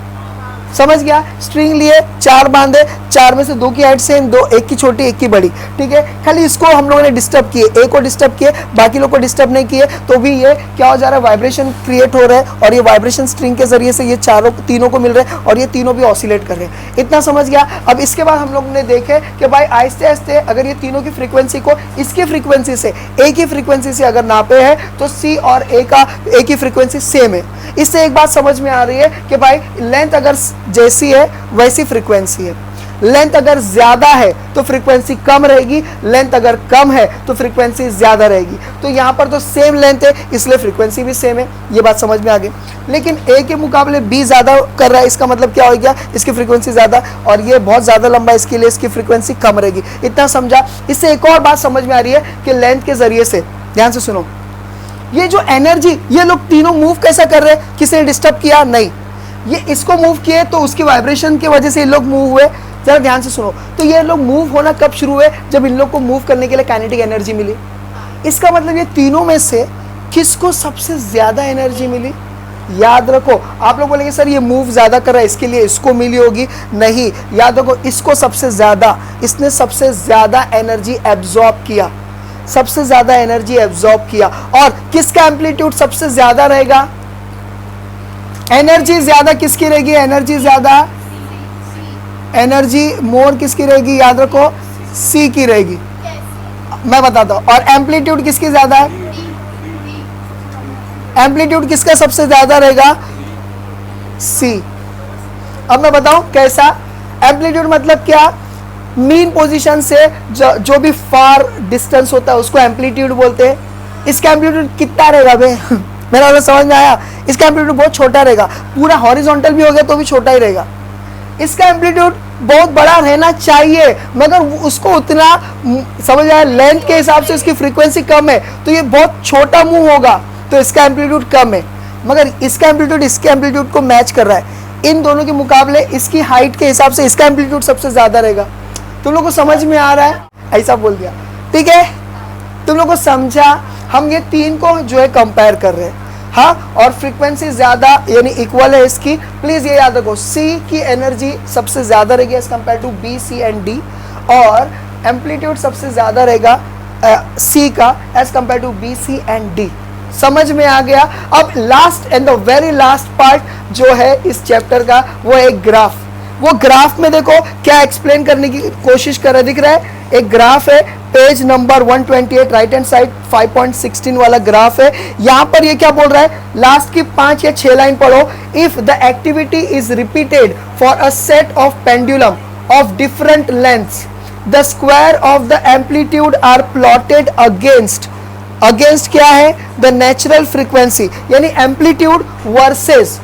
[SPEAKER 1] समझ गया? स्ट्रिंग लिए, 4 बांधे, 4 में से 2 की हाइट सेम, 2, एक की छोटी एक की बड़ी, ठीक है। खाली इसको हम लोगों ने डिस्टर्ब किए, एक को डिस्टर्ब किए, बाकी लोग को डिस्टर्ब नहीं किए, तो भी ये क्या हो जा रहा है? वाइब्रेशन क्रिएट हो रहा है और ये वाइब्रेशन स्ट्रिंग के जरिए से ये तीनों को मिल रहे हैं और ये तीनों भी ऑसिलेट कर रहे हैं। इतना समझ गया? अब इसके बाद हम लोग ने देखे कि भाई आहिस्ते आहिस्ते अगर ये तीनों की फ्रीक्वेंसी को इसकी फ्रीक्वेंसी से, ए की फ्रीक्वेंसी से अगर नापे है तो सी और ए की फ्रीक्वेंसी सेम है। इससे एक बात समझ में आ रही है कि भाई लेंथ अगर जैसी है वैसी फ्रीक्वेंसी है। लेंथ अगर ज्यादा है तो फ्रीक्वेंसी कम रहेगी, लेंथ अगर कम है तो फ्रीक्वेंसी ज्यादा रहेगी। तो यहां पर तो सेम लेंथ है इसलिए फ्रीक्वेंसी भी सेम है। ये बात समझ में आ गई। लेकिन ए के मुकाबले बी ज्यादा कर रहा है, इसका मतलब क्या हो गया? इसकी फ्रीक्वेंसी ज्यादा, और ये बहुत ज्यादा लंबा है इसके लिए इसकी फ्रीक्वेंसी कम रहेगी। इतना समझा? इससे एक और बात समझ में आ रही है कि लेंथ के जरिए से, ध्यान से सुनो, ये जो एनर्जी, ये लोग तीनों मूव कैसा कर रहे हैं? किसी ने डिस्टर्ब किया? नहीं, ये इसको मूव किए तो उसकी वाइब्रेशन की वजह से ये लोग मूव हुए। जरा ध्यान से सुनो, तो ये लोग मूव होना कब शुरू हुए? जब इन लोग को मूव करने के लिए काइनेटिक एनर्जी मिली। इसका मतलब ये तीनों में से किसको सबसे ज्यादा एनर्जी मिली? याद रखो, आप लोग बोलेंगे सर ये मूव ज्यादा कर रहा है इसके लिए इसको मिली होगी। नहीं, याद रखो इसको सबसे ज्यादा, इसने सबसे ज्यादा एनर्जी एब्जॉर्ब किया, सबसे ज्यादा एनर्जी एब्जॉर्ब किया। और किसका एम्पलीट्यूड सबसे ज्यादा रहेगा? एनर्जी ज्यादा किसकी रहेगी? एनर्जी ज्यादा, एनर्जी मोर किसकी रहेगी? याद रखो सी की रहेगी। मैं बताता हूं। और एम्पलीट्यूड किसकी ज्यादा है? एम्पलीट्यूड किसका सबसे ज्यादा रहेगा? सी। अब मैं बताऊं कैसा? एम्पलीट्यूड मतलब क्या? मीन पोजीशन से जो भी फार डिस्टेंस होता है उसको एम्पलीट्यूड बोलते हैं। इसका एम्पलीट्यूड कितना रहेगा बे? मेरा वाला समझ में आया? इसका एम्पलीट्यूड बहुत छोटा रहेगा, पूरा हॉरिजॉन्टल भी हो गया तो भी छोटा ही रहेगा। इसका एम्पलीट्यूड बहुत बड़ा रहना चाहिए मगर उसको उतना, समझ आया? लेंथ के हिसाब से इसकी फ्रीक्वेंसी कम है तो ये बहुत छोटा मूव होगा तो इसका एम्पलीट्यूड कम है, मगर इसका एम्पलीट्यूड इसके एम्पलीट्यूड को मैच कर रहा है। इन दोनों के मुकाबले इसकी हाइट के हिसाब से इसका एम्पलीट्यूड सबसे ज्यादा रहेगा। तुम लोग को समझ में आ रहा है? ऐसा बोल दिया, ठीक है? तुम लोग को समझा? हम ये तीन को जो है कंपेयर कर रहे हैं, हाँ, और फ्रीक्वेंसी ज्यादा यानी इक्वल है इसकी। प्लीज ये याद रखो, सी की एनर्जी सबसे ज्यादा रहेगी as compare to B, C and D, और एम्पलीट्यूड सबसे ज्यादा रहेगा सी का as compare to B, C and D. समझ में आ गया? अब last and the very last part जो है इस चैप्टर का वो है एक ग्राफ। वो ग्राफ में देखो क्या एक्सप्लेन करने की कोशिश कर रहा है, दिख रहा है? एक ग्राफ है, page number 128 right hand side 5.16 वाला ग्राफ है। यहां पर ये क्या बोल रहा है? लास्ट की 5 या 6 लाइन पढ़ो। If the activity is repeated for a set of pendulum of different lengths, the square of the amplitude are plotted against, against क्या है? द नेचुरल फ्रीक्वेंसी, यानी एम्पलीट्यूड वर्सेस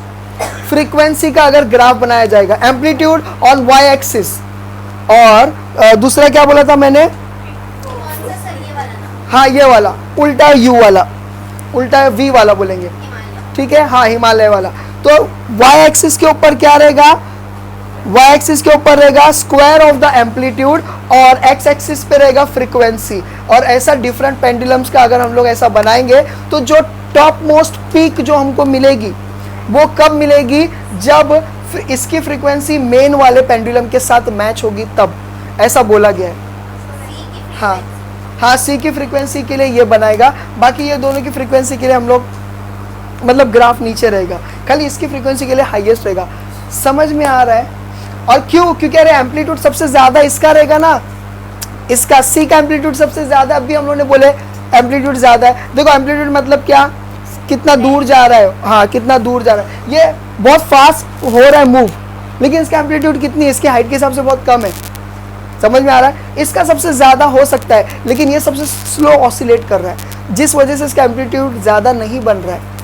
[SPEAKER 1] फ्रीक्वेंसी का अगर ग्राफ बनाया जाएगा, एम्पलीट्यूड ऑन वाई एक्सिस, और दूसरा क्या बोला था मैंने? हाँ ये वाला उल्टा यू वाला, उल्टा वी वाला बोलेंगे, ठीक है? हाँ हिमालय वाला। तो वाई एक्सिस के ऊपर क्या रहेगा? वाई एक्सिस के ऊपर रहेगा स्क्वायर ऑफ द एम्पलीट्यूड और एक्स एक्सिस पे रहेगा फ्रीक्वेंसी। और ऐसा डिफरेंट पेंडुलम्स का अगर हम लोग ऐसा बनाएंगे तो जो टॉप मोस्ट पीक जो हमको मिलेगी वो कब मिलेगी? जब इसकी फ्रीक्वेंसी मेन वाले पेंडुलम के साथ मैच होगी तब, ऐसा बोला गया है। हाँ हाँ, सी की फ्रीक्वेंसी के लिए ये बनाएगा, बाकी ये दोनों की फ्रीक्वेंसी के लिए हम लोग मतलब ग्राफ नीचे रहेगा। खाली इसकी फ्रीक्वेंसी के लिए हाईएस्ट रहेगा। समझ में आ रहा है? और क्यों? क्योंकि अरे एम्पलीट्यूड सबसे ज्यादा इसका रहेगा ना, इसका सी का एम्पलीट्यूड सबसे ज्यादा। अभी हम लोगों ने बोले एम्पलीट्यूड ज्यादा है। देखो एम्पलीट्यूड मतलब क्या, कितना दूर जा रहा है, हाँ कितना दूर जा रहा है, ये बहुत फास्ट हो रहा है मूव, लेकिन इसका एम्पलीट्यूड कितनी है, इसकी हाइट के हिसाब से बहुत कम है। समझ में आ रहा है? इसका सबसे ज्यादा हो सकता है, लेकिन ये सबसे स्लो ऑसिलेट कर रहा है, जिस वजह से इसका एम्पलीट्यूड ज्यादा नहीं बन रहा है।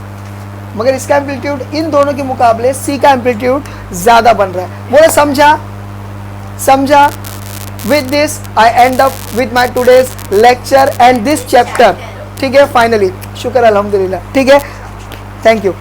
[SPEAKER 1] मगर इसका एम्पलीट्यूड इन दोनों के मुकाबले सी का एम्पलीट्यूड ज्यादा बन रहा है। बोले समझा? समझा? With this I end up with my today's lecture and this chapter. ठीक है, फाइनली शुक्र अल्हम्दुलिल्लाह। ठीक है, थैंक यू।